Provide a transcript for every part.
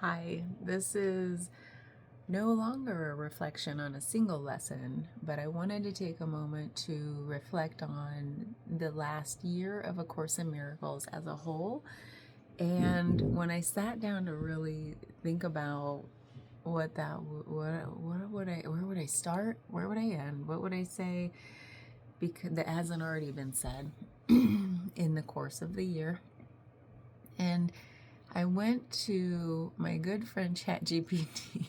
Hi, this is no longer a reflection on a single lesson, but I wanted to take a moment to reflect on the last year of A Course in Miracles as a whole. And when I sat down to really think about where would I start? Where would I end? What would I say? Because that hasn't already been said in the course of the year. And I went to my good friend ChatGPT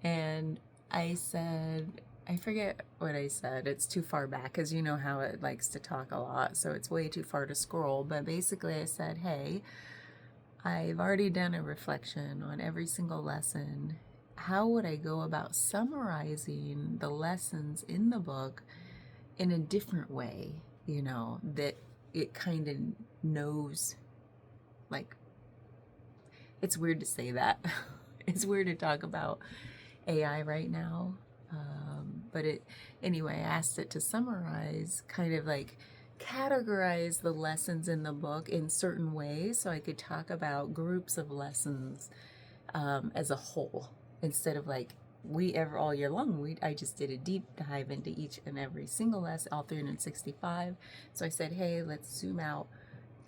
and I said, I forget what I said. It's too far back because you know how it likes to talk a lot, so it's way too far to scroll. But basically, I said, hey, I've already done a reflection on every single lesson. How would I go about summarizing the lessons in the book in a different way, that it kind of knows, like, it's weird to say that. It's weird to talk about AI right now. Anyway, I asked it to summarize, kind of like categorize the lessons in the book in certain ways so I could talk about groups of lessons as a whole instead of like all year long. I just did a deep dive into each and every single lesson, all 365. So I said, hey, let's zoom out.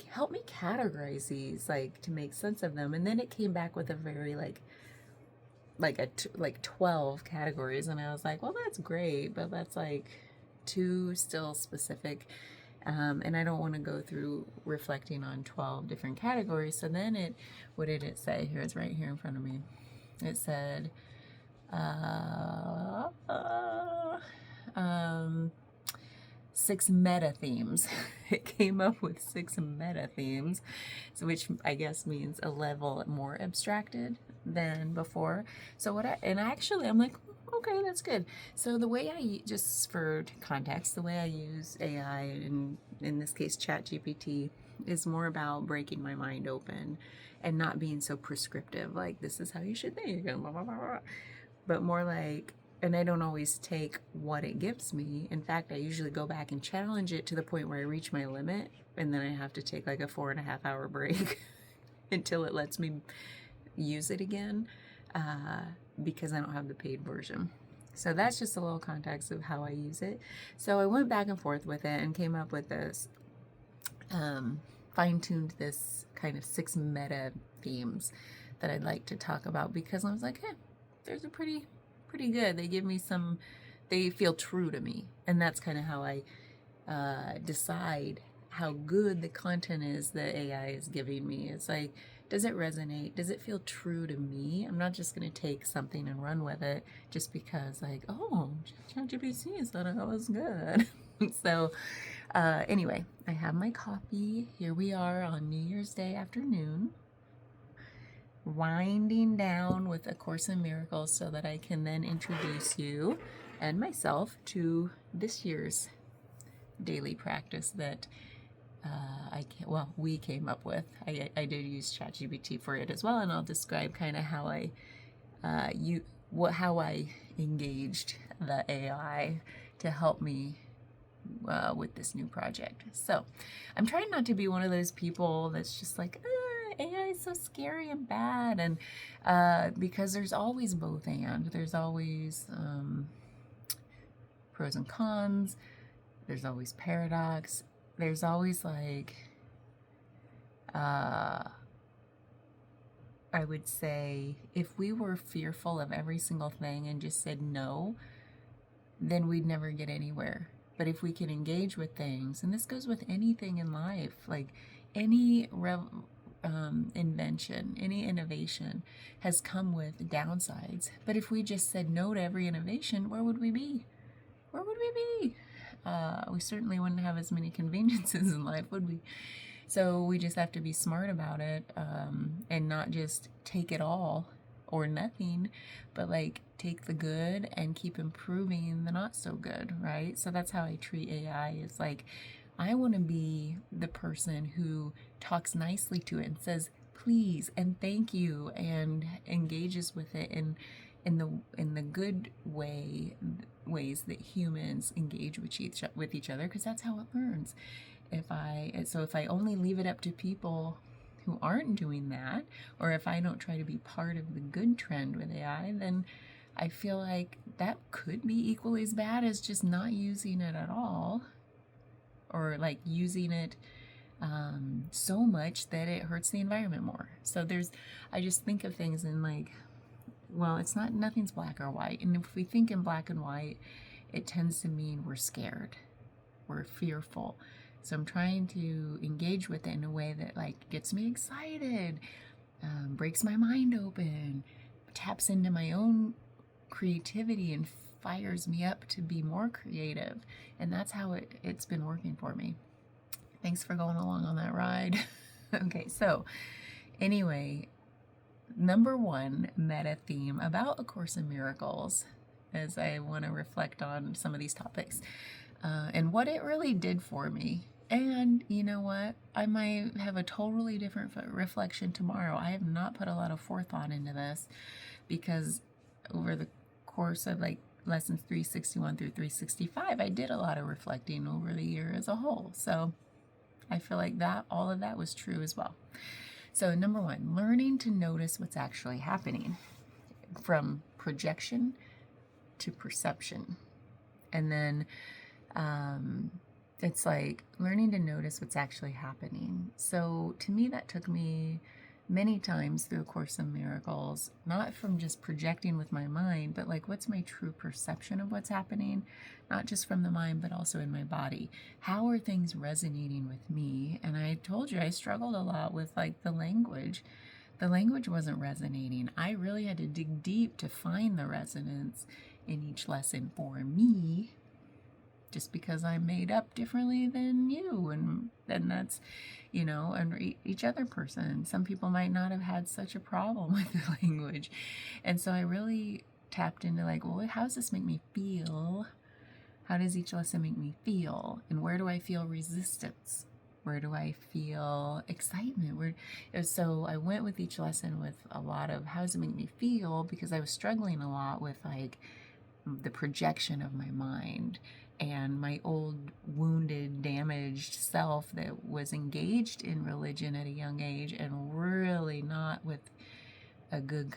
Help me categorize these, like, to make sense of them. And then it came back with a very like 12 categories, and I was like, well, that's great, but that's like too still specific, and I don't want to go through reflecting on 12 different categories. So then what did it say? Here, it's right here in front of me. It said um 6 meta themes. It came up with 6 meta themes, so which I guess means a level more abstracted than before. So I'm like, okay, that's good. So the way just for context, the way I use AI, in this case ChatGPT, is more about breaking my mind open and not being so prescriptive, like this is how you should think, and blah, blah, blah, blah. But more like, and I don't always take what it gives me. In fact, I usually go back and challenge it to the point where I reach my limit, and then I have to take like a 4.5 hour break until it lets me use it again, because I don't have the paid version. So that's just a little context of how I use it. So I went back and forth with it and came up with this, fine-tuned this kind of 6 meta themes that I'd like to talk about, because I was like, hey, there's a pretty good. They feel true to me. And that's kind of how I decide how good the content is that AI is giving me. It's like, does it resonate? Does it feel true to me? I'm not just going to take something and run with it just because, like, oh, ChatGPT said it was good. So anyway, I have my copy. Here we are on New Year's Day afternoon, winding down with A Course in Miracles so that I can then introduce you and myself to this year's daily practice that we came up with. I did use ChatGPT for it as well, and I'll describe kind of how how I engaged the AI to help me with this new project. So I'm trying not to be one of those people that's just like, AI is so scary and bad, and because there's always both, and there's always pros and cons, there's always paradox, there's always like I would say if we were fearful of every single thing and just said no, then we'd never get anywhere. But if we can engage with things, and this goes with anything in life, like any invention, any innovation has come with downsides. But if we just said no to every innovation, where would we be? Where would we be? We certainly wouldn't have as many conveniences in life, would we? So we just have to be smart about it, and not just take it all or nothing, but like take the good and keep improving the not so good, right? So that's how I treat AI. It's like, I want to be the person who talks nicely to it and says please and thank you and engages with it in the good ways that humans engage with each other, because that's how it learns. If I only leave it up to people who aren't doing that, or if I don't try to be part of the good trend with AI, then I feel like that could be equally as bad as just not using it at all, or like using it so much that it hurts the environment more. So I just think of things in like, well, nothing's black or white. And if we think in black and white, it tends to mean we're scared, we're fearful. So I'm trying to engage with it in a way that like gets me excited, breaks my mind open, taps into my own creativity and fires me up to be more creative. And that's how it's been working for me. Thanks for going along on that ride. Okay, so anyway, number one meta theme about A Course in Miracles, as I want to reflect on some of these topics and what it really did for me. And you know what? I might have a totally different reflection tomorrow. I have not put a lot of forethought into this because over the course of like lessons 361 through 365, I did a lot of reflecting over the year as a whole. So I feel like all of that was true as well. So number one, learning to notice what's actually happening, from projection to perception. And then it's like learning to notice what's actually happening. So to me, that took me many times through A Course in Miracles, not from just projecting with my mind, but like what's my true perception of what's happening, not just from the mind, but also in my body. How are things resonating with me? And I told you I struggled a lot with like the language. The language wasn't resonating. I really had to dig deep to find the resonance in each lesson for me, just because I'm made up differently than you, and that's, and each other person. Some people might not have had such a problem with the language. And so I really tapped into like, well, how does this make me feel? How does each lesson make me feel? And where do I feel resistance? Where do I feel excitement? So I went with each lesson with a lot of how does it make me feel, because I was struggling a lot with like the projection of my mind and my old wounded, damaged self that was engaged in religion at a young age and really not with a good,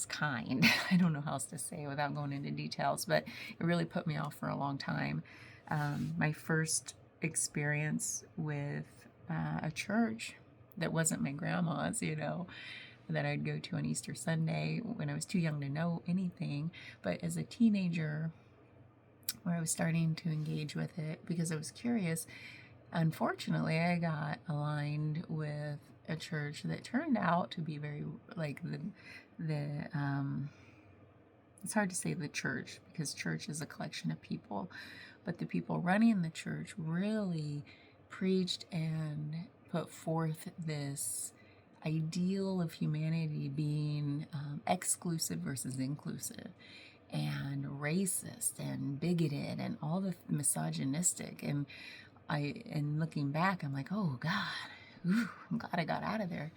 kind. I don't know how else to say it without going into details, but it really put me off for a long time. My first experience with a church that wasn't my grandma's, that I'd go to on Easter Sunday when I was too young to know anything. But as a teenager, where I was starting to engage with it because I was curious, unfortunately, I got aligned with a church that turned out to be very like it's hard to say the church because church is a collection of people, but the people running the church really preached and put forth this ideal of humanity being exclusive versus inclusive, and racist and bigoted and all the misogynistic. And looking back, I'm like, oh God, I'm glad I got out of there.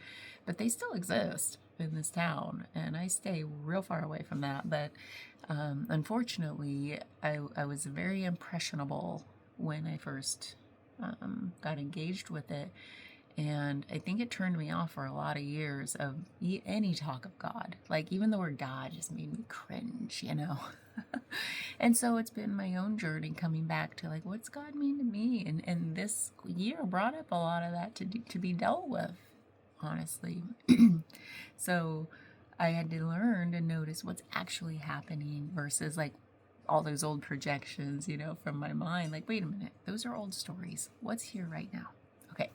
But they still exist in this town, and I stay real far away from that. But unfortunately, I was very impressionable when I first got engaged with it. And I think it turned me off for a lot of years of any talk of God. Like even the word God just made me cringe, And so it's been my own journey coming back to like, what's God mean to me? And this year brought up a lot of that to be dealt with, honestly. So I had to learn to notice what's actually happening versus like all those old projections, from my mind. Like, wait a minute, those are old stories. What's here right now? Okay.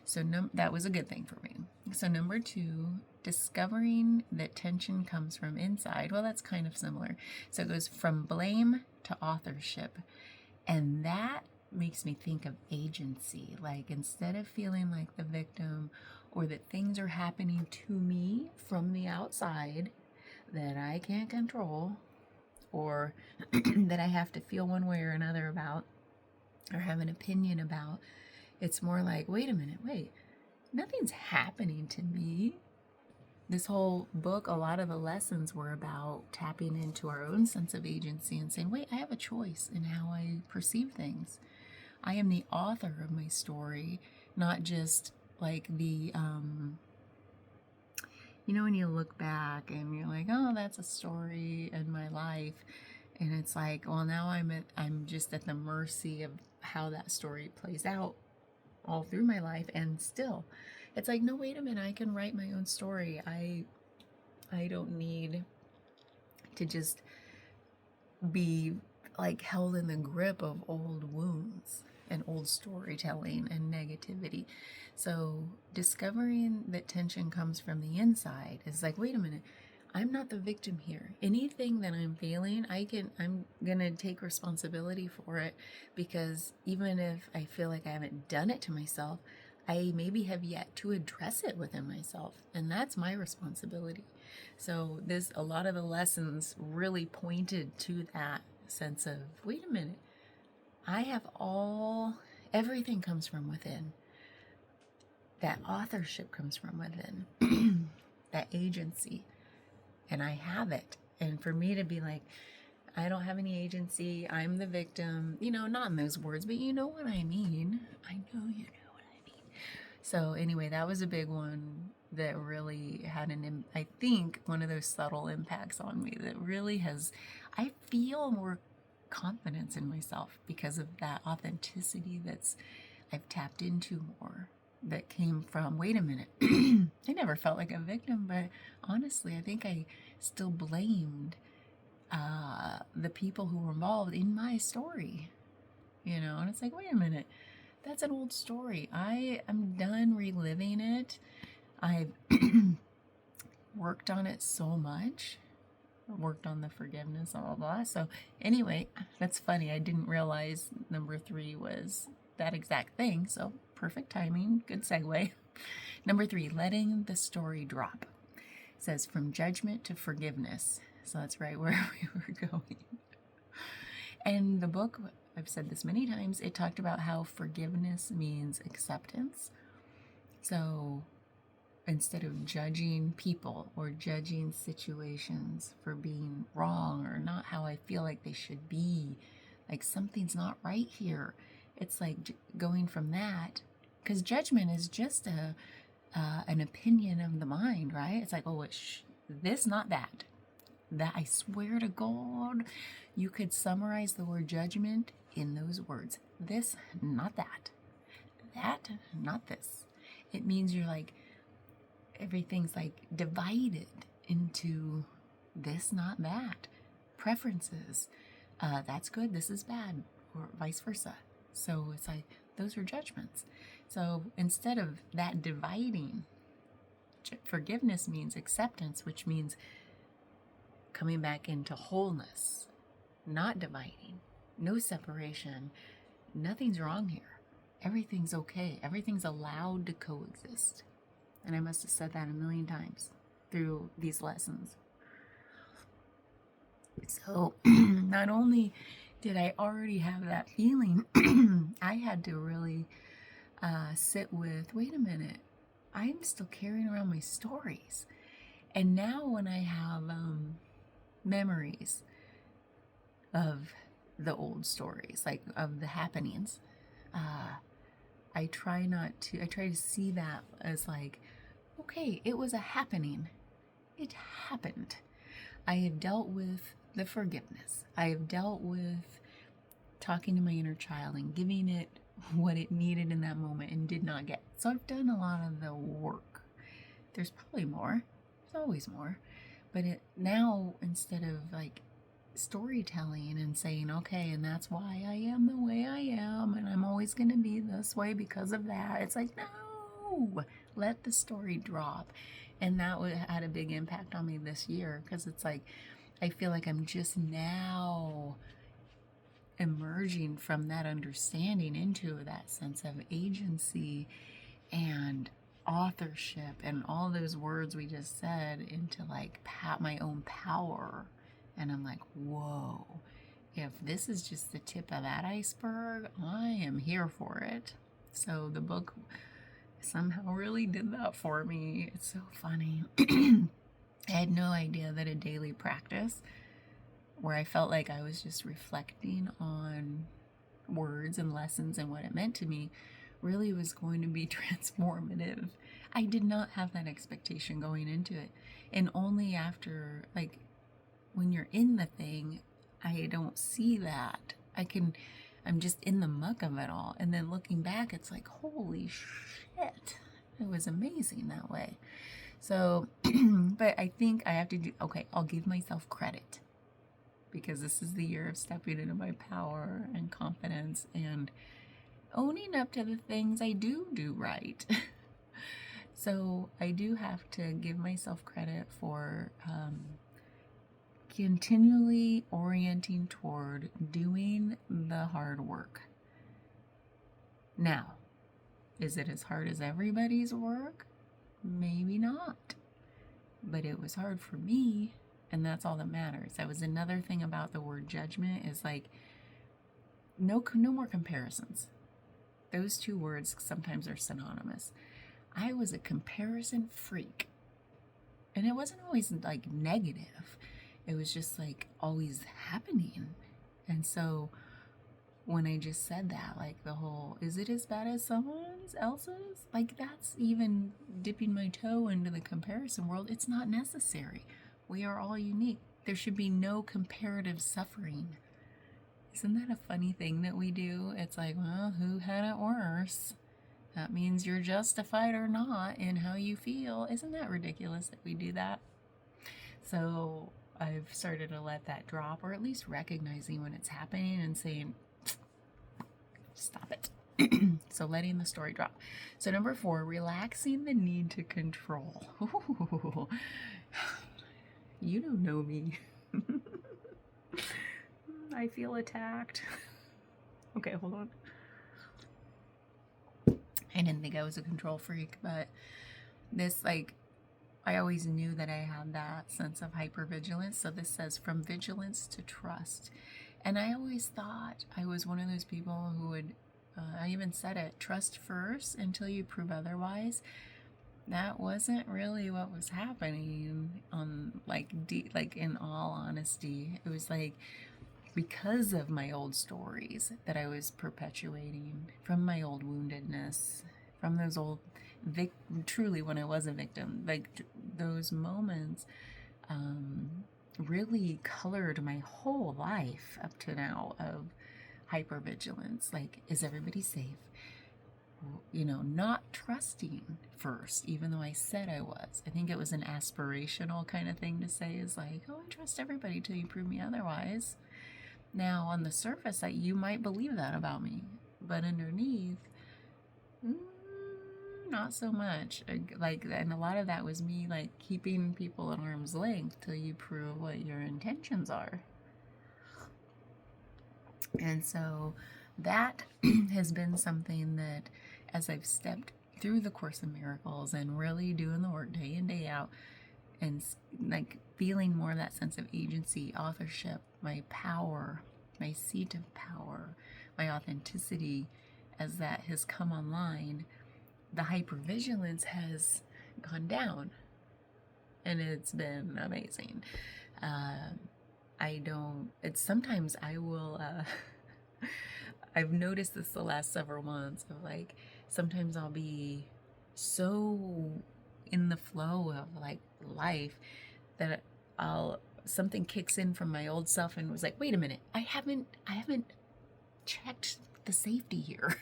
So that was a good thing for me. So number two, discovering that tension comes from inside. Well, that's kind of similar. So it goes from blame to authorship. And that makes me think of agency. Like instead of feeling like the victim or that things are happening to me from the outside that I can't control or that I have to feel one way or another about or have an opinion about, it's more like, wait a minute, nothing's happening to me. This whole book, a lot of the lessons were about tapping into our own sense of agency and saying, wait, I have a choice in how I perceive things. I am the author of my story, not just like the, you know, when you look back and you're like, oh, that's a story in my life. And it's like, well, now I'm just at the mercy of how that story plays out all through my life. And still, it's like, no, wait a minute, I can write my own story. I don't need to just be like held in the grip of old wounds and old storytelling and negativity. So discovering that tension comes from the inside is like, wait a minute, I'm not the victim here. Anything that I'm feeling, I'm gonna take responsibility for it, because even if I feel like I haven't done it to myself, I maybe have yet to address it within myself, and that's my responsibility. So a lot of the lessons really pointed to that sense of, wait a minute, everything comes from within. That authorship comes from within, that agency, and I have it. And for me to be like, I don't have any agency, I'm the victim, not in those words, but you know what I mean. I know you know what I mean. So anyway, that was a big one that really had I think one of those subtle impacts on me that really I feel more confidence in myself because of that authenticity I've tapped into more, that came from, wait a minute, I never felt like a victim, but honestly, I think I still blamed the people who were involved in my story, and it's like, wait a minute, that's an old story. I am done reliving it. I've worked on it so much, worked on the forgiveness, blah, blah, blah. So anyway, that's funny. I didn't realize number 3 was that exact thing. So perfect timing, good segue. Number 3, letting the story drop. It says from judgment to forgiveness. So that's right where we were going. And the book, I've said this many times, it talked about how forgiveness means acceptance. So instead of judging people or judging situations for being wrong or not how I feel like they should be, like something's not right here, it's like going from that, because judgment is just an opinion of the mind, right? It's like, oh, it's this, not that. That, I swear to God, you could summarize the word judgment in those words. This, not that. That, not this. It means you're like, everything's like divided into this, not that. Preferences. That's good, this is bad, or vice versa. So it's like, those are judgments. So instead of that dividing, forgiveness means acceptance, which means coming back into wholeness, not dividing, no separation. Nothing's wrong here. Everything's okay. Everything's allowed to coexist. And I must have said that a million times through these lessons. So not only did I already have that feeling, I had to really sit with, wait a minute, I'm still carrying around my stories. And now when I have memories of the old stories, like of the happenings, I try to see that as like, okay, it was a happening. It happened. I have dealt with the forgiveness. I have dealt with talking to my inner child and giving it what it needed in that moment and did not get. So I've done a lot of the work. There's probably more. There's always more. But now, instead of like storytelling and saying, okay, and that's why I am the way I am, and I'm always going to be this way because of that, it's like, no, let the story drop. And that had a big impact on me this year, because it's like, I feel like I'm just now emerging from that understanding into that sense of agency and authorship and all those words we just said, into like my own power. And I'm like, whoa, if this is just the tip of that iceberg, I am here for it. So the book somehow really did that for me. It's so funny. I had no idea that a daily practice where I felt like I was just reflecting on words and lessons and what it meant to me really was going to be transformative. I did not have that expectation going into it. And only after, like, when you're in the thing, I don't see that. I'm just in the muck of it all. And then looking back, it's like, holy shit. It was amazing that way. So, but I think I have to do, okay, I'll give myself credit, because this is the year of stepping into my power and confidence and owning up to the things I do right. So I do have to give myself credit for continually orienting toward doing the hard work. Now, is it as hard as everybody's work? Maybe not. But it was hard for me, and that's all that matters. That was another thing about the word judgment, is like, no more comparisons. Those two words sometimes are synonymous. I was a comparison freak. And it wasn't always like negative. It was just like always happening. And so when I just said that, like the whole, is it as bad as someone else's? Like, that's even dipping my toe into the comparison world. It's not necessary. We are all unique. There should be no comparative suffering. Isn't that a funny thing that we do? It's like, well, who had it worse? That means you're justified or not in how you feel. Isn't that ridiculous that we do that? So I've started to let that drop, or at least recognizing when it's happening and saying, stop it. So letting the story drop. So number 4, relaxing the need to control. Ooh, you don't know me. I feel attacked. Okay, hold on. I didn't think I was a control freak, but this, like, I always knew that I had that sense of hypervigilance. So this says from vigilance to trust. And I always thought I was one of those people who would, I even said it, trust first until you prove otherwise. That wasn't really what was happening on, like, in all honesty. It was like, because of my old stories that I was perpetuating, from my old woundedness, from those old, truly when I was a victim, like those moments really colored my whole life up to now of hypervigilance. Like, is everybody safe? You know, not trusting first, even though I said I was. I think it was an aspirational kind of thing to say, is like, oh, I trust everybody till you prove me otherwise. Now, on the surface, you might believe that about me, but underneath, not so much. Like, and a lot of that was me, like, keeping people at arm's length till you prove what your intentions are. And so that has been something that, as I've stepped through the Course in Miracles and really doing the work day in, day out, and like feeling more of that sense of agency, authorship, my power, my seat of power, my authenticity, as that has come online, the hypervigilance has gone down, and it's been amazing. Sometimes I will, I've noticed this the last several months of, like, sometimes I'll be so in the flow of, like, life that something kicks in from my old self and was like, wait a minute, I haven't checked the safety here.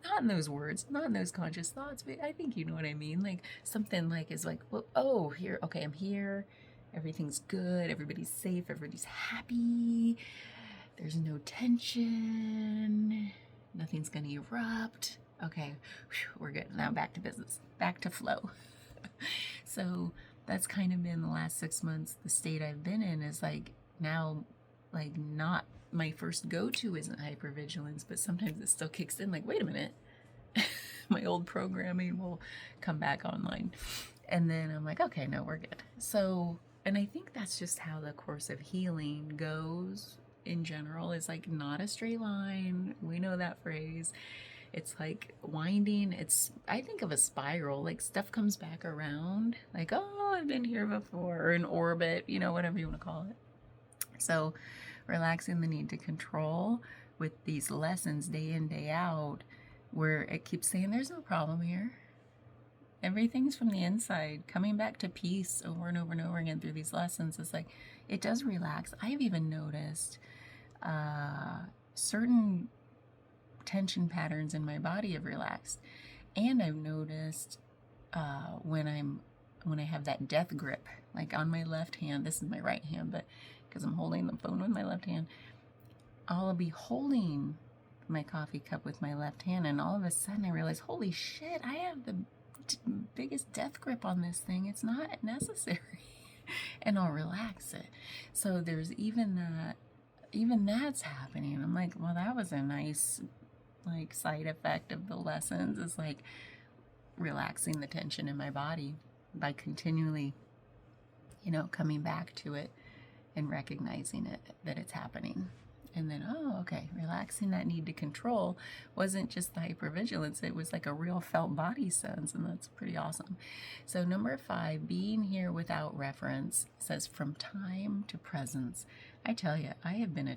Not in those words, not in those conscious thoughts, but I think you know what I mean. Like, something like is like, well, oh, here, okay, I'm here. Everything's good. Everybody's safe. Everybody's happy. There's no tension. Nothing's going to erupt. Okay, we're good. Now back to business. Back to flow. So that's kind of been the last 6 months. The state I've been in is like, now, like, not my first go-to isn't hypervigilance, but sometimes it still kicks in, like, wait a minute. My old programming will come back online. And then I'm like, okay, no, we're good. So, and I think that's just how the course of healing goes in general, is like not a straight line. We know that phrase. It's like winding. I think of a spiral, like stuff comes back around, like, oh, I've been here before, or an orbit, you know, whatever you want to call it. So relaxing the need to control, with these lessons day in, day out, where it keeps saying there's no problem here. Everything's from the inside. Coming back to peace over and over and over again through these lessons is like, it does relax. I've even noticed certain tension patterns in my body have relaxed. And I've noticed when I have that death grip, like on my left hand, this is my right hand, but because I'm holding the phone with my left hand, I'll be holding my coffee cup with my left hand, and all of a sudden I realize, holy shit, I have the biggest death grip on this thing. It's not necessary. And I'll relax it. So there's even that's happening. I'm like, well, that was a nice like side effect of the lessons, is like relaxing the tension in my body by continually, coming back to it and recognizing it, that it's happening. And then, oh, okay, relaxing that need to control wasn't just the hypervigilance. It was like a real felt body sense, and that's pretty awesome. So number 5, being here without reference, says from time to presence. I tell you, I have been a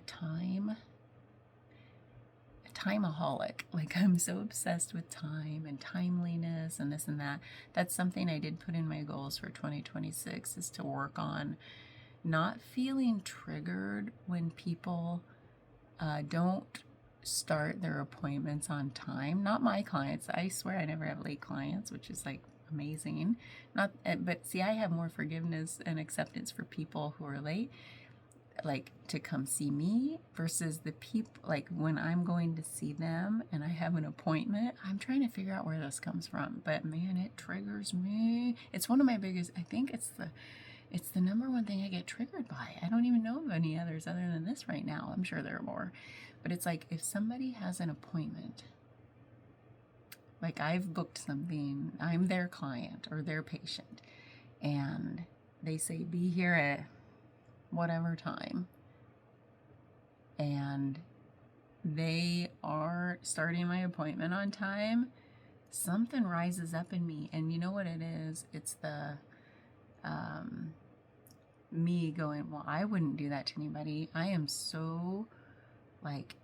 timeaholic. Like, I'm so obsessed with time and timeliness and this and that. That's something I did put in my goals for 2026, is to work on not feeling triggered when people don't start their appointments on time. Not my clients. I swear I never have late clients, which is like amazing. But see, I have more forgiveness and acceptance for people who are late, like to come see me, versus the people, like when I'm going to see them and I have an appointment, I'm trying to figure out where this comes from. But man, it triggers me. It's one of my biggest, I think it's the number one thing I get triggered by. I don't even know of any others other than this right now. I'm sure there are more. But it's like, if somebody has an appointment, like I've booked something, I'm their client or their patient, and they say, be here at whatever time, and they are starting my appointment on time, something rises up in me. And you know what it is? It's the me going, well, I wouldn't do that to anybody. I am so like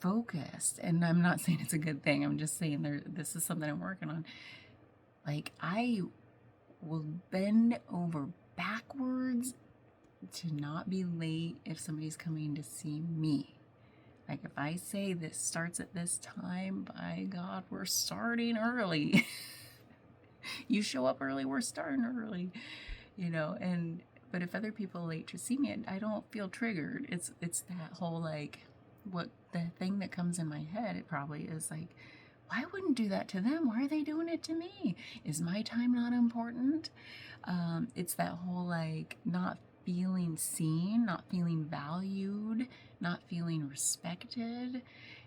focused, and I'm not saying it's a good thing. I'm just saying this is something I'm working on. Like, I will bend over backwards to not be late if somebody's coming to see me. Like, if I say this starts at this time, by God, we're starting early. You show up early, we're starting early, but if other people are late to see me, I don't feel triggered. It's that whole, like, what the thing that comes in my head, it probably is like, well, I wouldn't do that to them. Why are they doing it to me? Is my time not important? It's that whole, like, not feeling seen, not feeling valued, not feeling respected.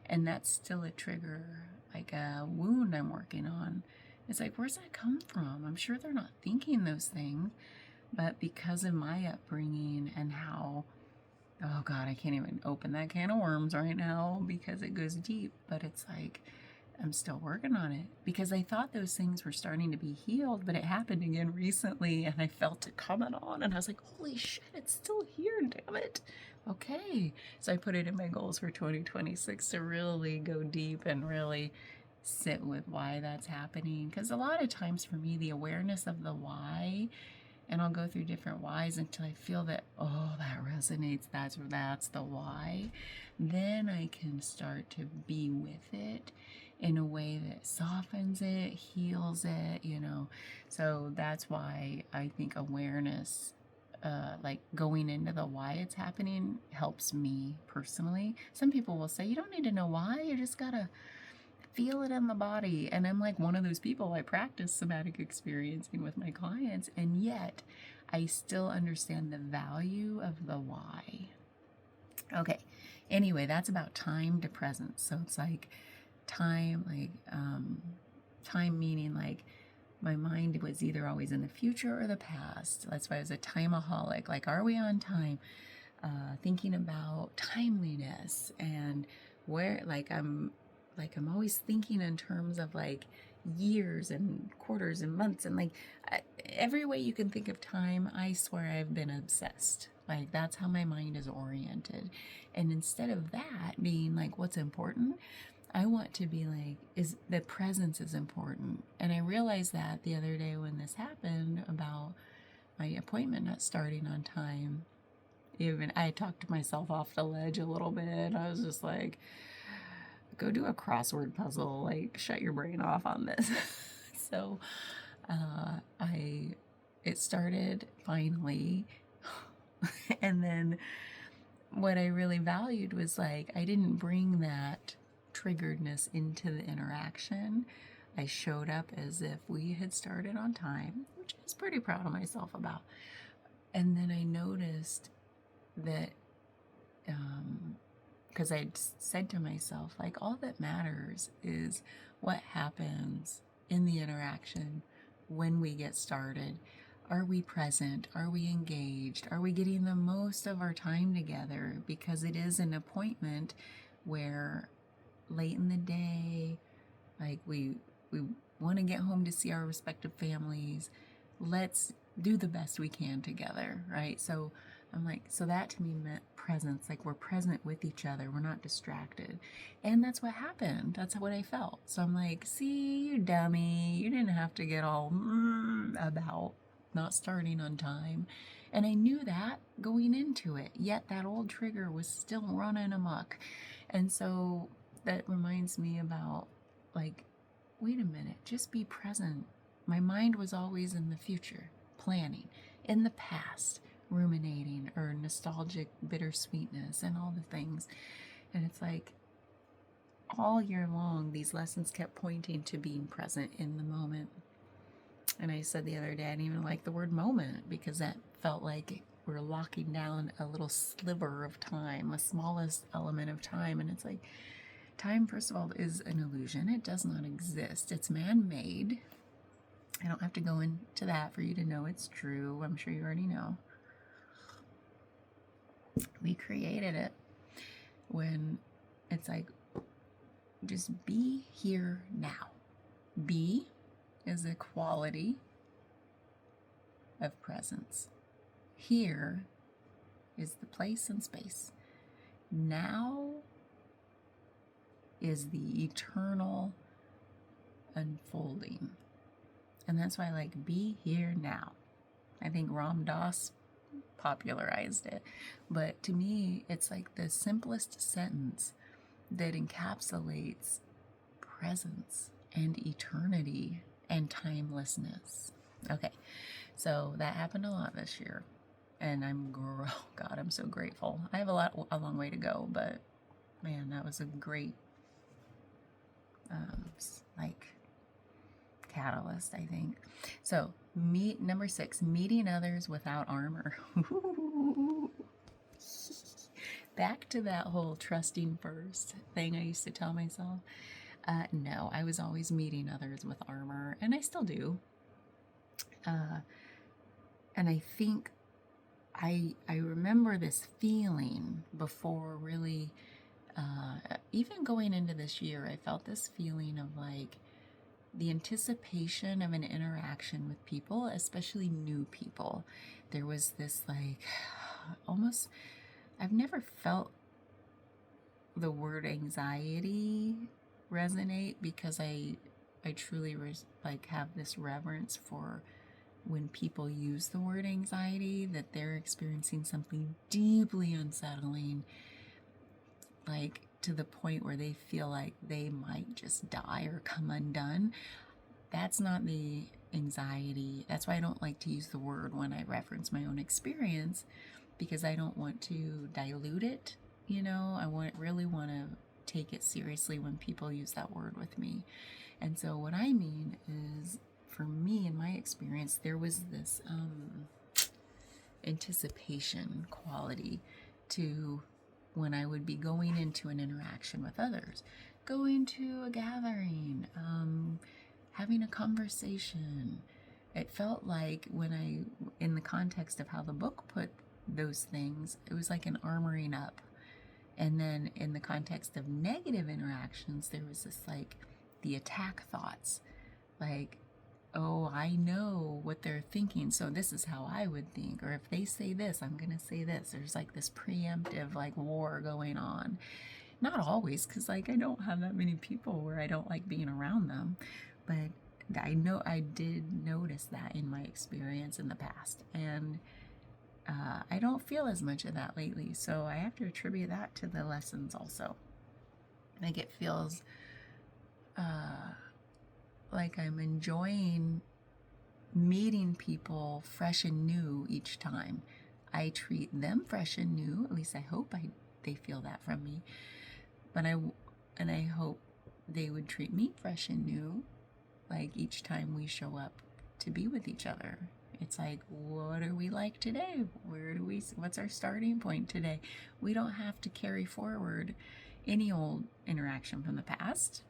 And that's still a trigger, like a wound I'm working on. It's like, where's that come from? I'm sure they're not thinking those things, but because of my upbringing and how, oh God, I can't even open that can of worms right now because it goes deep. But it's like, I'm still working on it, because I thought those things were starting to be healed, but it happened again recently, and I felt it coming on, and I was like, holy shit, it's still here, damn it. Okay. So I put it in my goals for 2026 to really go deep and really sit with why that's happening. Because a lot of times for me, the awareness of the why, and I'll go through different whys until I feel that, oh, that resonates, that's the why, then I can start to be with it in a way that softens it, heals it, So that's why I think awareness, like going into the why it's happening, helps me personally. Some people will say, you don't need to know why, you just gotta feel it in the body. And I'm like one of those people. I practice somatic experiencing with my clients, and yet I still understand the value of the why. Okay. Anyway, that's about time to presence. So it's like time, like time meaning like my mind was either always in the future or the past. That's why I was a timeaholic. Like, are we on time? Thinking about timeliness, and where, I'm always thinking in terms of like years and quarters and months, and like every way you can think of time. I swear I've been obsessed. Like, that's how my mind is oriented. And instead of that being like what's important, I want to be like, is the presence is important. And I realized that the other day when this happened about my appointment not starting on time. Even I talked myself off the ledge a little bit. I was just like, go do a crossword puzzle, like shut your brain off on this. So it started finally. And then what I really valued was like, I didn't bring that triggeredness into the interaction. I showed up as if we had started on time, which I was pretty proud of myself about. And then I noticed that, because I'd said to myself, like, all that matters is what happens in the interaction when we get started. Are we present? Are we engaged? Are we getting the most of our time together? Because it is an appointment where late in the day, like we want to get home to see our respective families. Let's do the best we can together, right? So I'm like, so that to me meant presence, like we're present with each other, we're not distracted. And that's what happened. That's what I felt. So I'm like, see, you dummy, you didn't have to get all about not starting on time. And I knew that going into it, yet that old trigger was still running amok. And so that reminds me about, like, wait a minute, just be present. My mind was always in the future, planning, in the past, ruminating, or nostalgic bittersweetness and all the things. And it's like all year long, these lessons kept pointing to being present in the moment. And I said the other day, I didn't even like the word moment, because that felt like we're locking down a little sliver of time, the smallest element of time. And it's like, time, first of all, is an illusion. It does not exist. It's man-made. I don't have to go into that for you to know it's true. I'm sure you already know. We created it when it's like, just be here now. Be is a quality of presence. Here is the place and space. Now is the eternal unfolding. And that's why I like be here now. I think Ram Dass popularized it. But to me, it's like the simplest sentence that encapsulates presence and eternity and timelessness. Okay, so that happened a lot this year. And oh God, I'm so grateful. I have a long way to go, but man, that was a great catalyst, I think. So number 6, meeting others without armor. Back to that whole trusting first thing I used to tell myself. No, I was always meeting others with armor, and I still do. And I think I remember this feeling before really, even going into this year, I felt this feeling of like the anticipation of an interaction with people, especially new people. There was this like almost, I've never felt the word anxiety resonate, because I truly have this reverence for when people use the word anxiety, that they're experiencing something deeply unsettling, like to the point where they feel like they might just die or come undone. That's not the anxiety. That's why I don't like to use the word when I reference my own experience, because I don't want to dilute it. I really want to take it seriously when people use that word with me. And so what I mean is, for me, in my experience, there was this anticipation quality to when I would be going into an interaction with others, going to a gathering, having a conversation. It felt like in the context of how the book put those things, it was like an armoring up. And then in the context of negative interactions, there was this like the attack thoughts, like oh, I know what they're thinking, so this is how I would think. Or if they say this, I'm going to say this. There's like this preemptive like war going on. Not always, because like I don't have that many people where I don't like being around them. But I know I did notice that in my experience in the past. And I don't feel as much of that lately. So I have to attribute that to the lessons also. Like it feels like I'm enjoying meeting people fresh and new each time. I treat them fresh and new. At least I hope they feel that from me. But I hope they would treat me fresh and new, like each time we show up to be with each other. It's like, what are we like today? What's our starting point today? We don't have to carry forward any old interaction from the past.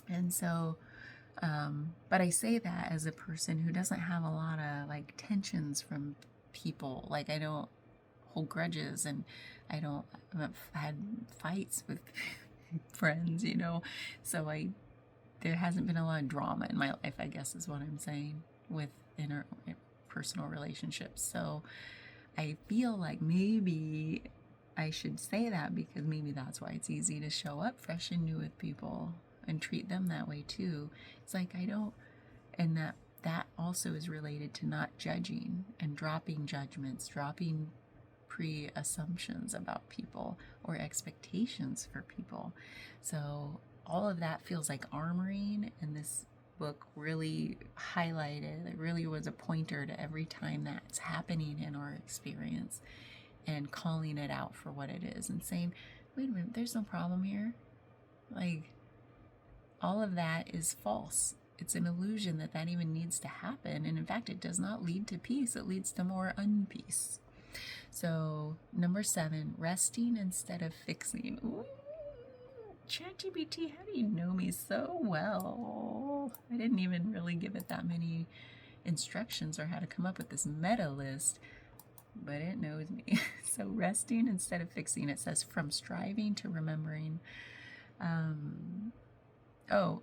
And so, but I say that as a person who doesn't have a lot of like tensions from people. Like I don't hold grudges, and I've had fights with friends, so there hasn't been a lot of drama in my life, I guess is what I'm saying, with interpersonal relationships. So I feel like maybe I should say that, because maybe that's why it's easy to show up fresh and new with people and treat them that way too. It's like and that also is related to not judging and dropping judgments, dropping pre-assumptions about people or expectations for people. So all of that feels like armoring, and this book really highlighted, it really was a pointer to every time that's happening in our experience, and calling it out for what it is and saying, wait a minute, there's no problem here. Like, all of that is false. It's an illusion that even needs to happen. And in fact, it does not lead to peace. It leads to more unpeace. So, number 7, resting instead of fixing. Ooh, ChatGPT, how do you know me so well? I didn't even really give it that many instructions or how to come up with this meta list, but it knows me. So, resting instead of fixing. It says from striving to remembering.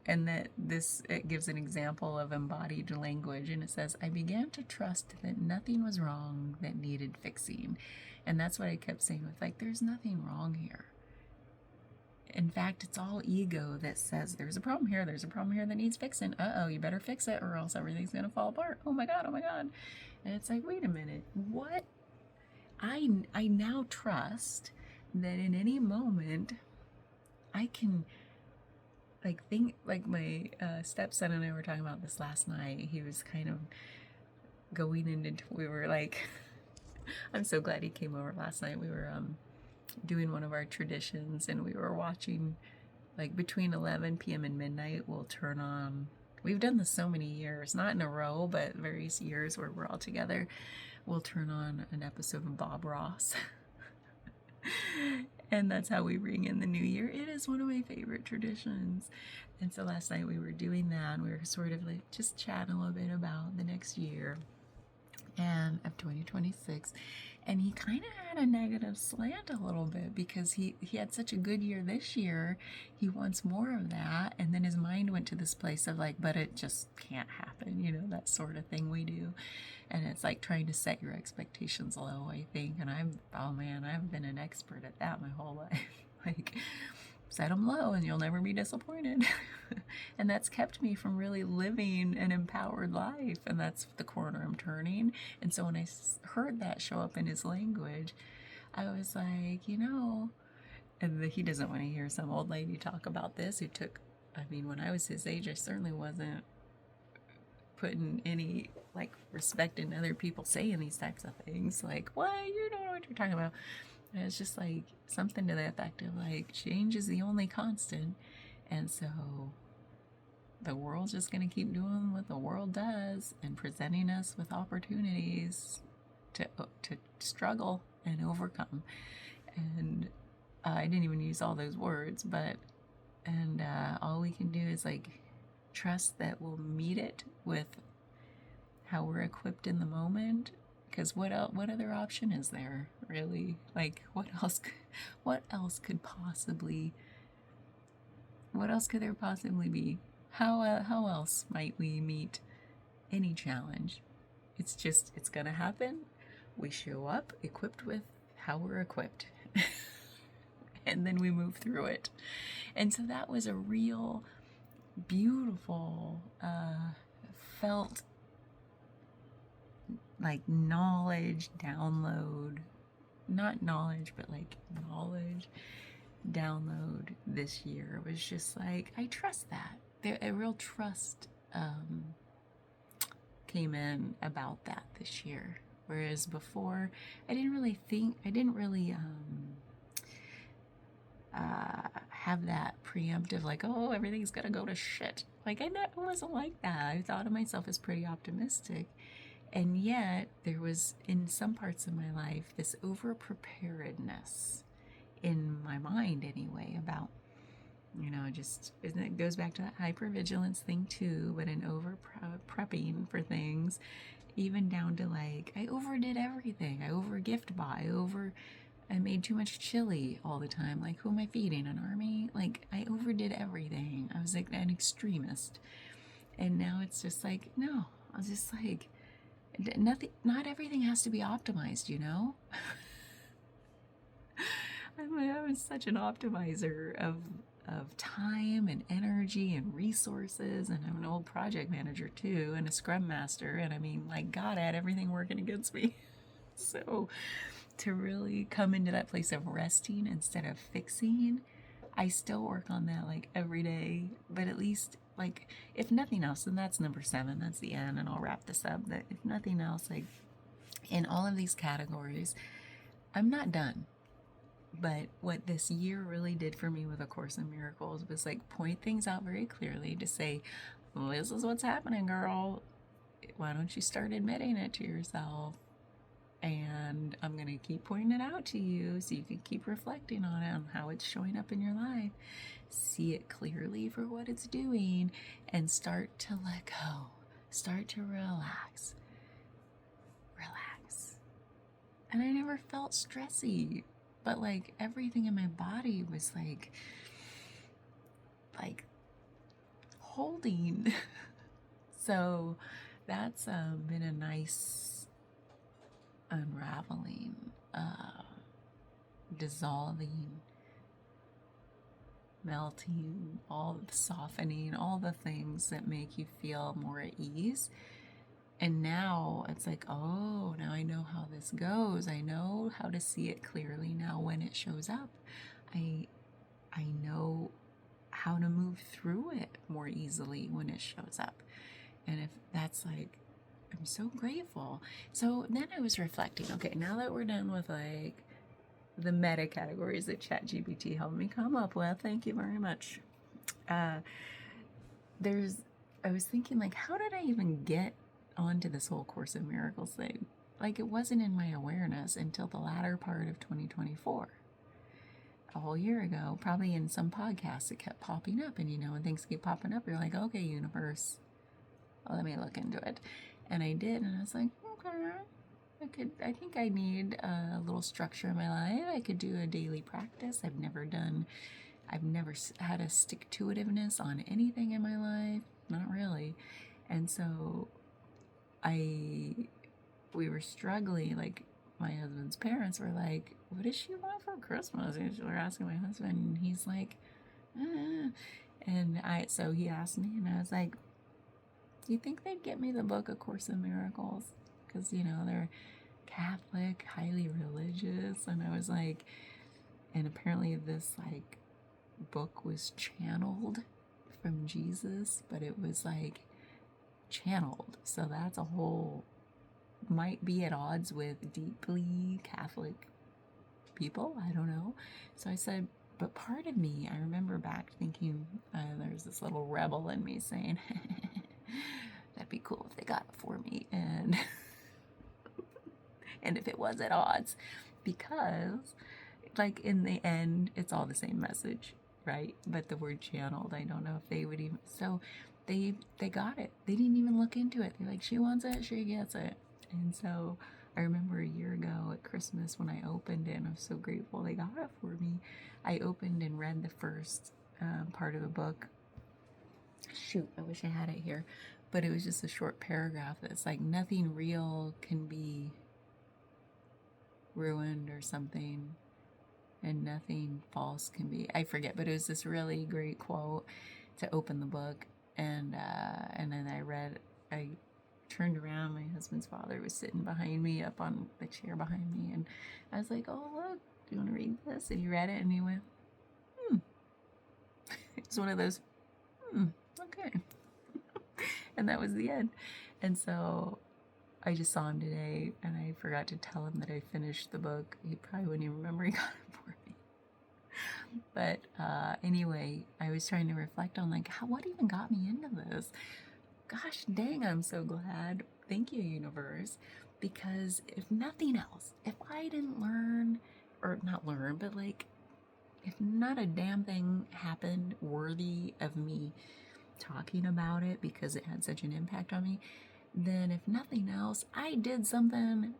And it gives an example of embodied language, and it says, I began to trust that nothing was wrong that needed fixing. And that's what I kept saying with, like, there's nothing wrong here. In fact, it's all ego that says, there's a problem here that needs fixing. Uh-oh, you better fix it or else everything's going to fall apart. Oh my God. And it's like, wait a minute, what? I now trust that in any moment I can think, like my stepson and I were talking about this last night. He was kind of going into, we were like, I'm so glad he came over last night. We were doing one of our traditions, and we were watching, like, between 11 p.m. and midnight, we'll turn on, we've done this so many years, not in a row, but various years where we're all together, we'll turn on an episode of Bob Ross. And that's how we ring in the new year. It is one of my favorite traditions. And so last night we were doing that, and we were sort of like just chatting a little bit about the next year and of 2026. And he kind of had a negative slant a little bit, because he had such a good year this year. He wants more of that. And then his mind went to this place of like, but it just can't happen, that sort of thing we do. And it's like trying to set your expectations low, I think. And I've been an expert at that my whole life. Like, set them low and you'll never be disappointed. And that's kept me from really living an empowered life. And that's the corner I'm turning. And so when I heard that show up in his language, I was like, and he doesn't want to hear some old lady talk about this when I was his age, I certainly wasn't putting any like respect in other people saying these types of things, like, what, you don't know what you're talking about. And it's just like something to the effect of like, change is the only constant, and so the world's just going to keep doing what the world does and presenting us with opportunities to struggle and overcome. And I didn't even use all those words, but all we can do is like trust that we'll meet it with how we're equipped in the moment. Because what other option is there, really? Like, what else could there possibly be? How else might we meet any challenge? It's gonna happen. We show up equipped with how we're equipped. And then we move through it. And so that was a real beautiful, felt like knowledge download, not knowledge, but like knowledge download this year. It was just like, I trust that. A real trust came in about that this year. Whereas before, I didn't really have that preemptive, like, oh, everything's gonna go to shit. Like, I wasn't like that. I thought of myself as pretty optimistic. And yet, there was, in some parts of my life, this over-preparedness in my mind, anyway, about, just, it goes back to that hypervigilance thing, too, but an over-prepping for things, even down to, like, I overdid everything. I over-gift buy, I made too much chili all the time. Like, who am I feeding? An army? Like, I overdid everything. I was like an extremist. And now it's just like, no. I was just like, not everything has to be optimized, I was such an optimizer of time and energy and resources, and I'm an old project manager too, and a scrum master, and I mean, like, God, I had everything working against me. So to really come into that place of resting instead of fixing, I still work on that like every day, but at least, like, if nothing else, and that's number 7, that's the end, and I'll wrap this up, that if nothing else, like, in all of these categories, I'm not done. But what this year really did for me with A Course in Miracles was, like, point things out very clearly to say, well, this is what's happening, girl. Why don't you start admitting it to yourself? And I'm going to keep pointing it out to you so you can keep reflecting on it, on how it's showing up in your life. See it clearly for what it's doing and start to let go. Start to relax. Relax. And I never felt stressy, but like everything in my body was like holding. So that's been a nice unraveling, dissolving, melting, all the softening, all the things that make you feel more at ease. And now it's like, oh, now I know how this goes. I know how to see it clearly now when it shows up. I know how to move through it more easily when it shows up. And if that's like, I'm so grateful. So then I was reflecting, okay, now that we're done with like the meta categories that ChatGPT helped me come up with, thank you very much. I was thinking, like, how did I even get onto this whole Course in Miracles thing? Like, it wasn't in my awareness until the latter part of 2024. A whole year ago, probably in some podcasts, it kept popping up. And, when things keep popping up, you're like, okay, universe, let me look into it. And I did, and I was like, okay, I think I need a little structure in my life. I could do a daily practice. I've never had a stick-to-itiveness on anything in my life. Not really. And so we were struggling. Like, my husband's parents were like, what does she want for Christmas? And they were asking my husband, and he's like, so he asked me, and I was like, do you think they'd get me the book A Course in Miracles? Because, they're Catholic, highly religious. And I was like, and apparently this, like, book was channeled from Jesus, but it was, like, channeled. So that's might be at odds with deeply Catholic people. I don't know. So I said, but part of me, I remember back thinking, there's this little rebel in me saying, that'd be cool if they got it for me, and and if it was at odds, because, like, in the end, it's all the same message, right? But the word channeled, I don't know if they would even, so they got it. They didn't even look into it. They're like, she wants it, she gets it. And so I remember a year ago at Christmas when I opened it, and I'm so grateful they got it for me. I opened and read the first part of the book, shoot, I wish I had it here, but it was just a short paragraph that's like, nothing real can be ruined or something, and nothing false can be, I forget, but it was this really great quote to open the book. And then I turned around, my husband's father was sitting behind me, up on the chair behind me, and I was like, oh, look, do you want to read this? And he read it, and he went, it's one of those, okay. And that was the end. And so I just saw him today, and I forgot to tell him that I finished the book. He probably wouldn't even remember he got it for me. But anyway, I was trying to reflect on like, what even got me into this? Gosh dang, I'm so glad. Thank you, universe. Because if nothing else, if I didn't learn, or not learn, but like, if not a damn thing happened worthy of me talking about it because it had such an impact on me, then if nothing else, I did something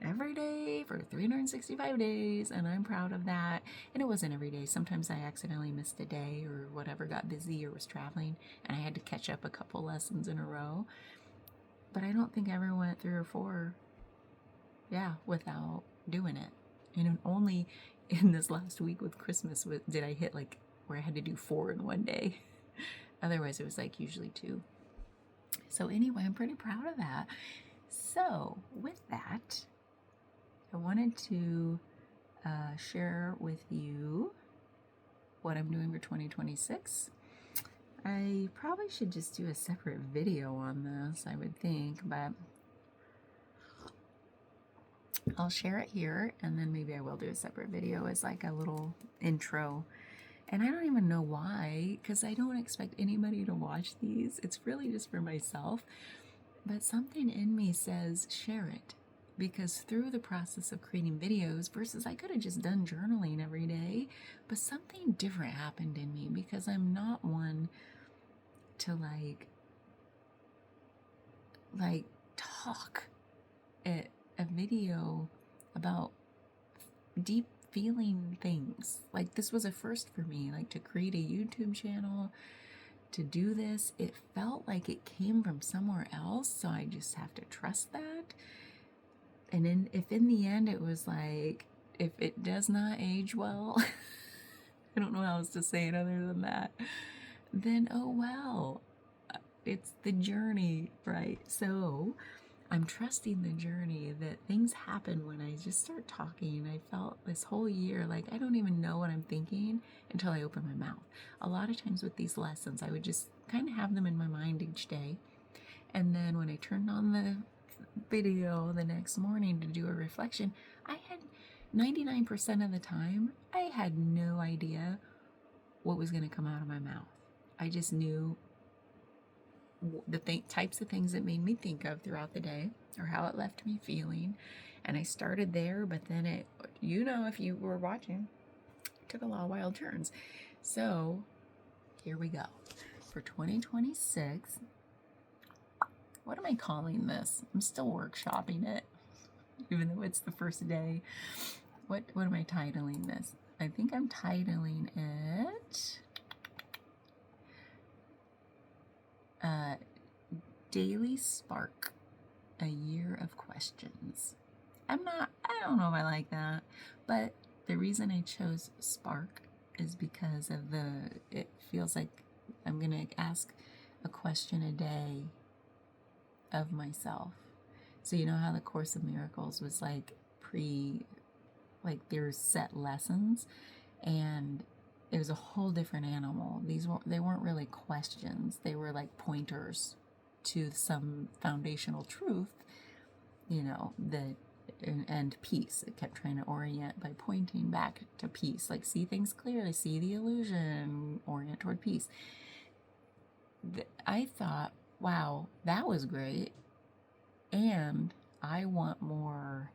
every day for 365 days, and I'm proud of that. And it wasn't every day. Sometimes I accidentally missed a day or whatever, got busy or was traveling, and I had to catch up a couple lessons in a row. But I don't think I ever went 3 or 4, without doing it. And only in this last week with Christmas did I hit like where I had to do 4 in one day. Otherwise, it was like usually 2. So anyway, I'm pretty proud of that. So with that, I wanted to share with you what I'm doing for 2026. I probably should just do a separate video on this, I would think, but I'll share it here, and then maybe I will do a separate video as like a little intro. And I don't even know why, because I don't expect anybody to watch these. It's really just for myself. But something in me says share it. Because through the process of creating videos, versus I could have just done journaling every day, but something different happened in me, because I'm not one to like talk at a video about deep feeling things. Like, this was a first for me, like to create a YouTube channel, to do this. It felt like it came from somewhere else, so I just have to trust that. And if in the end it was like, if it does not age well, I don't know how else to say it other than that, then oh well, it's the journey, right? So I'm trusting the journey, that things happen when I just start talking. I felt this whole year like I don't even know what I'm thinking until I open my mouth. A lot of times with these lessons, I would just kind of have them in my mind each day. And then when I turned on the video the next morning to do a reflection, I had 99% of the time, I had no idea what was going to come out of my mouth. I just knew the types of things it made me think of throughout the day, or how it left me feeling. And I started there, but then it, if you were watching, it took a lot of wild turns. So here we go. For 2026, what am I calling this? I'm still workshopping it, even though it's the first day. What am I titling this? I think I'm titling it Daily Spark, a Year of Questions. I don't know if I like that, but the reason I chose Spark is because of it feels like I'm going to ask a question a day of myself. So you know how the Course of Miracles was like there's set lessons, and it was a whole different animal. They weren't really questions. They were like pointers to some foundational truth, and peace. It kept trying to orient by pointing back to peace, like see things clearly, see the illusion, orient toward peace. I thought, wow, that was great. And I want more,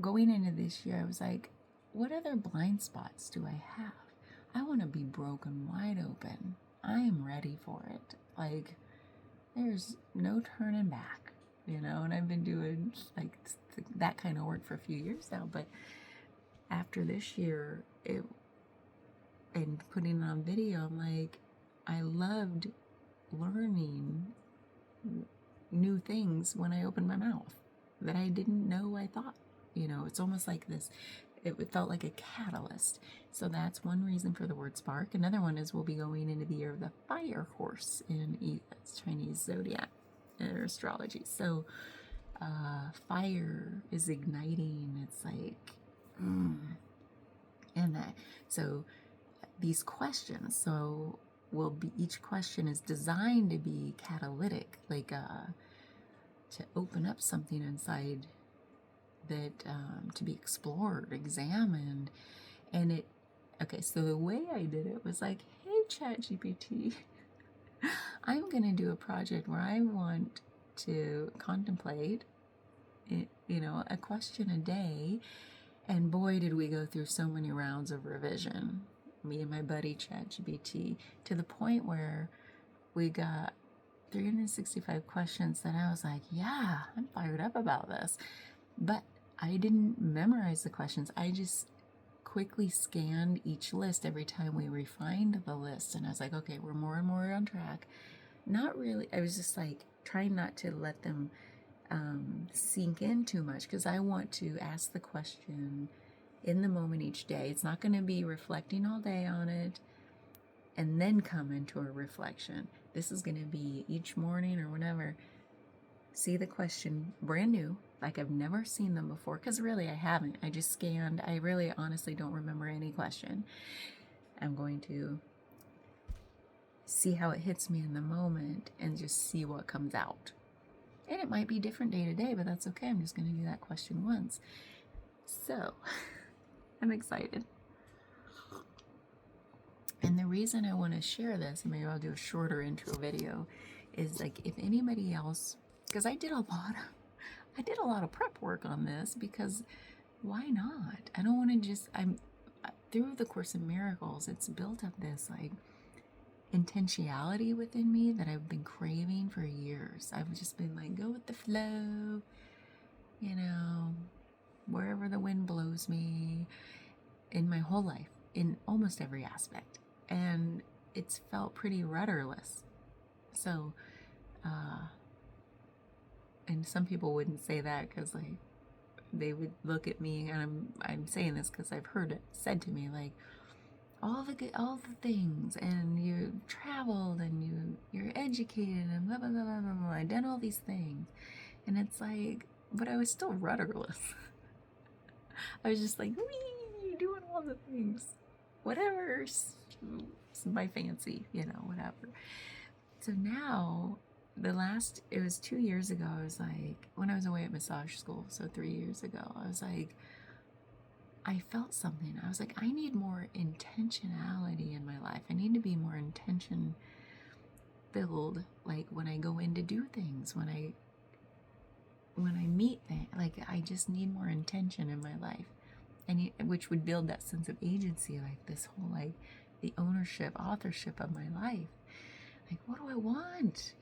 going into this year, I was like, what other blind spots do I have? I want to be broken wide open. I am ready for it. Like, there's no turning back, and I've been doing like that kind of work for a few years now, but after this year, it, and putting it on video, I'm like, I loved learning new things when I opened my mouth that I didn't know I thought. It's almost like this, it felt like a catalyst. So that's one reason for the word spark. Another one is we'll be going into the year of the fire horse in Chinese zodiac or astrology. So fire is igniting. It's like, and that. So these questions, each question is designed to be catalytic, like to open up something inside that to be explored, examined. And so the way I did it was like, hey, ChatGPT, I'm going to do a project where I want to contemplate, a question a day. And boy, did we go through so many rounds of revision, me and my buddy ChatGPT, to the point where we got 365 questions that I was like, yeah, I'm fired up about this. But I didn't memorize the questions. I just quickly scanned each list every time we refined the list. And I was like, okay, we're more and more on track. Not really. I was just like trying not to let them sink in too much, because I want to ask the question in the moment each day. It's not going to be reflecting all day on it and then come into a reflection. This is going to be each morning or whenever. See the question brand new, like I've never seen them before, because really I haven't. I just scanned. I really honestly don't remember any question. I'm going to see how it hits me in the moment and just see what comes out. And it might be different day to day, but that's okay. I'm just going to do that question once. So I'm excited. And the reason I want to share this, and maybe I'll do a shorter intro video, is like if anybody else, because I did a lot of prep work on this, because why not? I don't want to just, through the Course in Miracles, it's built up this like intentionality within me that I've been craving for years. I've just been like, go with the flow, wherever the wind blows me, in my whole life, in almost every aspect. And it's felt pretty rudderless. So, and some people wouldn't say that, because like they would look at me, and I'm saying this because I've heard it said to me, like, all the things, and you traveled, and you're educated, and blah blah blah blah blah blah. I done all these things, and it's like, but I was still rudderless. I was just like, wee, doing all the things, whatever's my fancy, whatever. So now, it was 2 years ago. I was like, when I was away at massage school, so 3 years ago, I was like, I felt something. I was like, I need more intentionality in my life. I need to be more intention filled, like when I go in to do things, when I meet things, like I just need more intention in my life, and which would build that sense of agency, like this whole like the ownership, authorship of my life. Like, what do I want?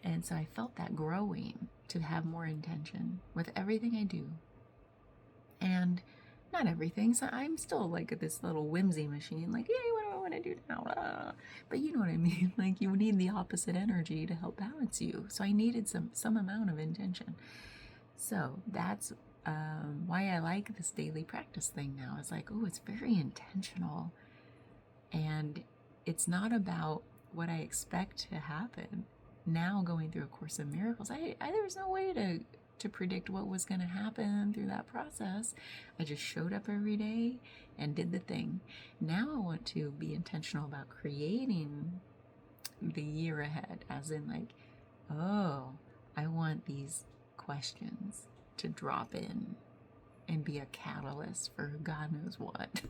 And so I felt that growing, to have more intention with everything I do. And not everything. So I'm still like this little whimsy machine, like, yay, what do I want to do now? But you know what I mean? Like, you need the opposite energy to help balance you. So I needed some amount of intention. So that's why I like this daily practice thing now. It's like, oh, it's very intentional. And it's not about what I expect to happen. Now, going through A Course in Miracles, there was no way to predict what was going to happen through that process. I just showed up every day and did the thing. Now I want to be intentional about creating the year ahead, as in like, oh, I want these questions to drop in and be a catalyst for God knows what.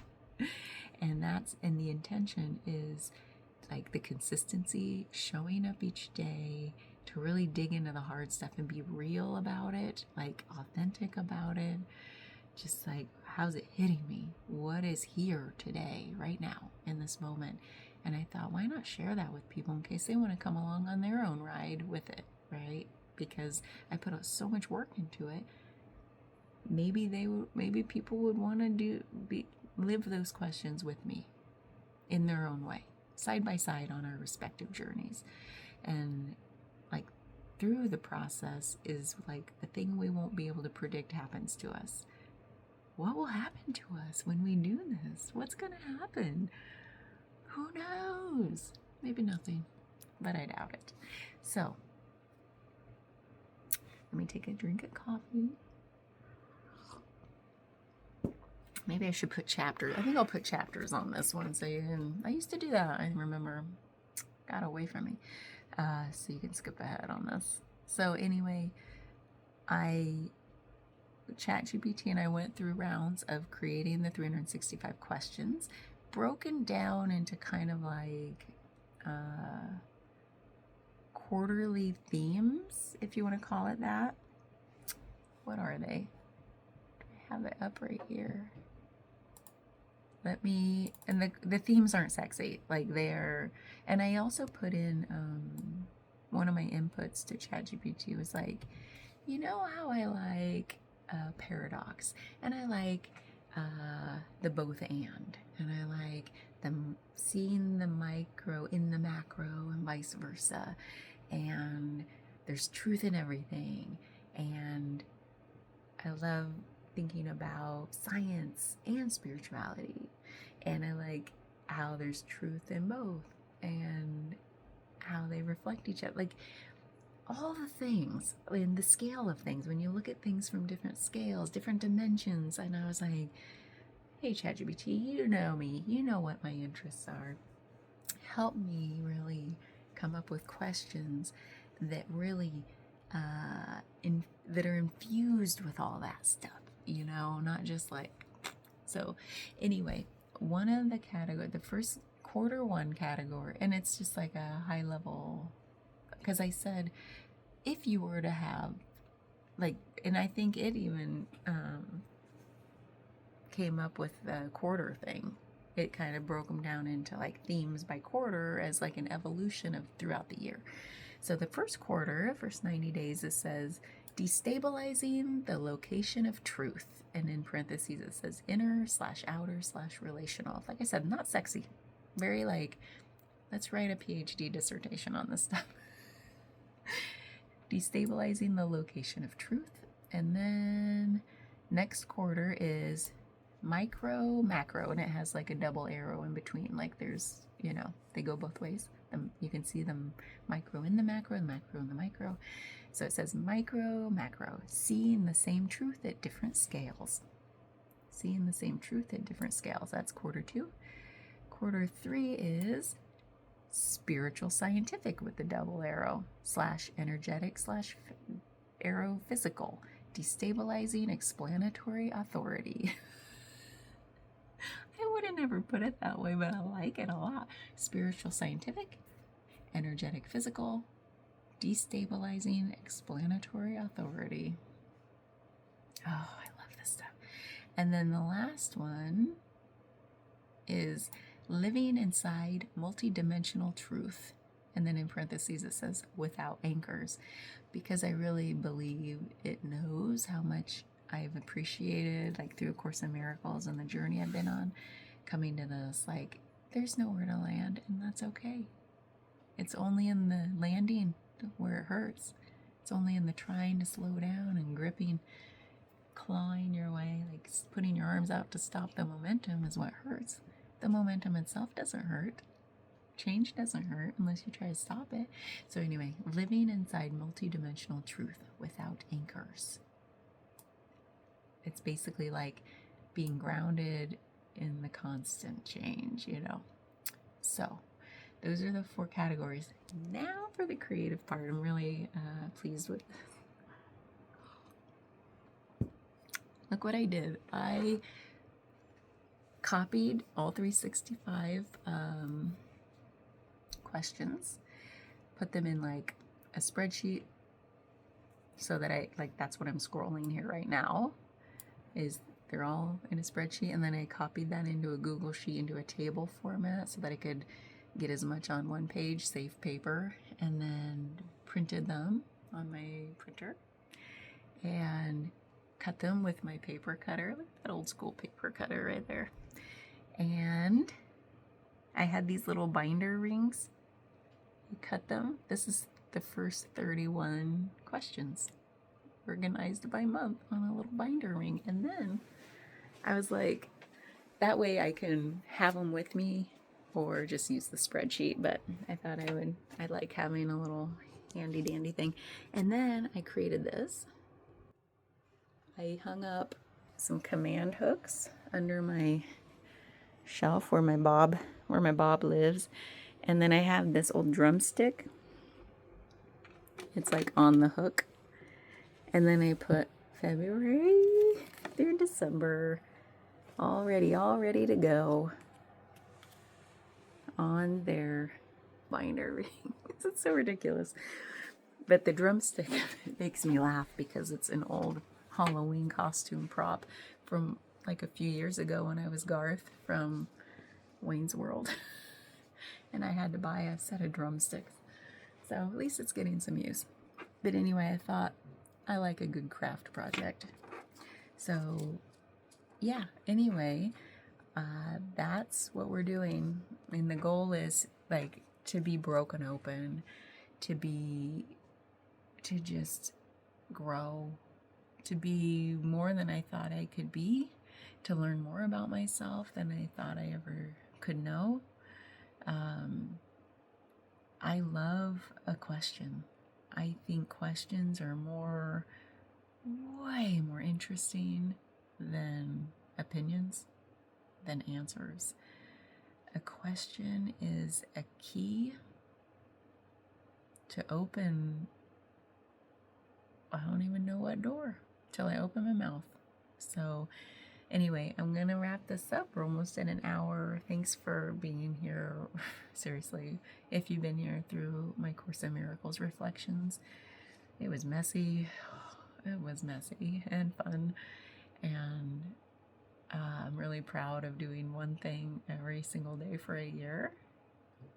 And the intention is like the consistency, showing up each day, to really dig into the hard stuff and be real about it, like authentic about it. Just like, how's it hitting me? What is here today, right now, in this moment? And I thought, why not share that with people in case they want to come along on their own ride with it, right? Because I put out so much work into it. Maybe people would want to live those questions with me in their own way, side by side on our respective journeys. And like through the process is like the thing we won't be able to predict happens to us. What will happen to us when we do this? What's going to happen? Who knows? Maybe nothing, but I doubt it. So let me take a drink of coffee. Maybe I should put chapters. I think I'll put chapters on this one so you can. I used to do that. I remember. Got away from me. So you can skip ahead on this. So anyway, ChatGPT and I went through rounds of creating the 365 questions, broken down into kind of like quarterly themes, if you want to call it that. What are they? I have it up right here. And the themes aren't sexy, like they're, and I also put in, one of my inputs to ChatGPT was like, you know how I like paradox, and I like the both and I like them seeing the micro in the macro and vice versa, and there's truth in everything, and I love thinking about science and spirituality, and I like how there's truth in both and how they reflect each other, like all the things in the scale of things, when you look at things from different scales, different dimensions. And I was like, hey ChatGPT, you know me, you know what my interests are, help me really come up with questions that really that are infused with all that stuff, you know, not just like. So anyway, one of the category, the first quarter one category, and it's just like a high level, because I said if you were to have like, and I think it even came up with the quarter thing. It kind of broke them down into like themes by quarter as like an evolution of throughout the year. So the first quarter, first 90 days, it says destabilizing the location of truth. And in parentheses, it says inner/outer/relational. Like I said, not sexy. Very like, let's write a PhD dissertation on this stuff. Destabilizing the location of truth. And then next quarter is micro, macro, and it has like a double arrow in between. Like there's, you know, they go both ways. You can see them micro in the macro and macro in the micro. So it says micro, macro, seeing the same truth at different scales. Seeing the same truth at different scales. That's quarter two. Quarter three is spiritual scientific with the double arrow, /energetic/arrow physical, destabilizing explanatory authority. I would have never put it that way, but I like it a lot. Spiritual scientific, energetic physical, destabilizing explanatory authority. Oh, I love this stuff. And then the last one is living inside multidimensional truth. And then in parentheses it says without anchors, because I really believe it knows how much I've appreciated, like through A Course in Miracles and the journey I've been on, coming to this, like there's nowhere to land, and that's okay. It's only in the landing where it hurts. It's only in the trying to slow down and gripping, clawing your way, like putting your arms out to stop the momentum is what hurts. The momentum itself doesn't hurt. Change doesn't hurt unless you try to stop it. So anyway, living inside multidimensional truth without anchors. It's basically like being grounded in the constant change, you know. So those are the 4 categories. Now for the creative part, I'm really pleased with this. Look what I did. I copied all 365 questions, put them in like a spreadsheet so that that's what I'm scrolling here right now, is they're all in a spreadsheet, and then I copied that into a Google Sheet into a table format so that I could get as much on one page, save paper, and then printed them on my printer and cut them with my paper cutter, like that old school paper cutter right there. And I had these little binder rings. You cut them. This is the first 31 questions organized by month on a little binder ring. And then I was like, that way I can have them with me or just use the spreadsheet, but I thought I like having a little handy dandy thing. And then I created this. I hung up some command hooks under my shelf where my bob lives. And then I have this old drumstick. It's like on the hook. And then I put February through December, all ready to go on their binder rings. It's so ridiculous. But the drumstick makes me laugh because it's an old Halloween costume prop from like a few years ago when I was Garth from Wayne's World. And I had to buy a set of drumsticks. So at least it's getting some use. But anyway, I thought I like a good craft project. So yeah, anyway, that's what we're doing. And the goal is like to be broken open, to just grow, to be more than I thought I could be, to learn more about myself than I thought I ever could know. I love a question. I think questions are way more interesting than opinions, than answers. A question is a key to open, I don't even know what door, till I open my mouth. So anyway, I'm going to wrap this up. We're almost at an hour. Thanks for being here. Seriously, if you've been here through my Course in Miracles reflections, it was messy. It was messy and fun. And I'm really proud of doing one thing every single day for a year.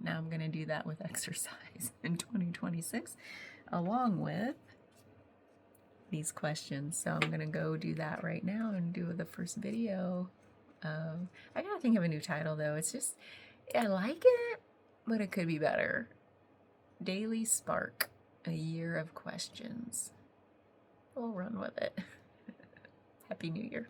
Now I'm going to do that with exercise in 2026, along with these questions. So I'm going to go do that right now and do the first video. I got to think of a new title though. It's just, I like it, but it could be better. Daily Spark, a year of questions. We'll run with it. Happy New Year.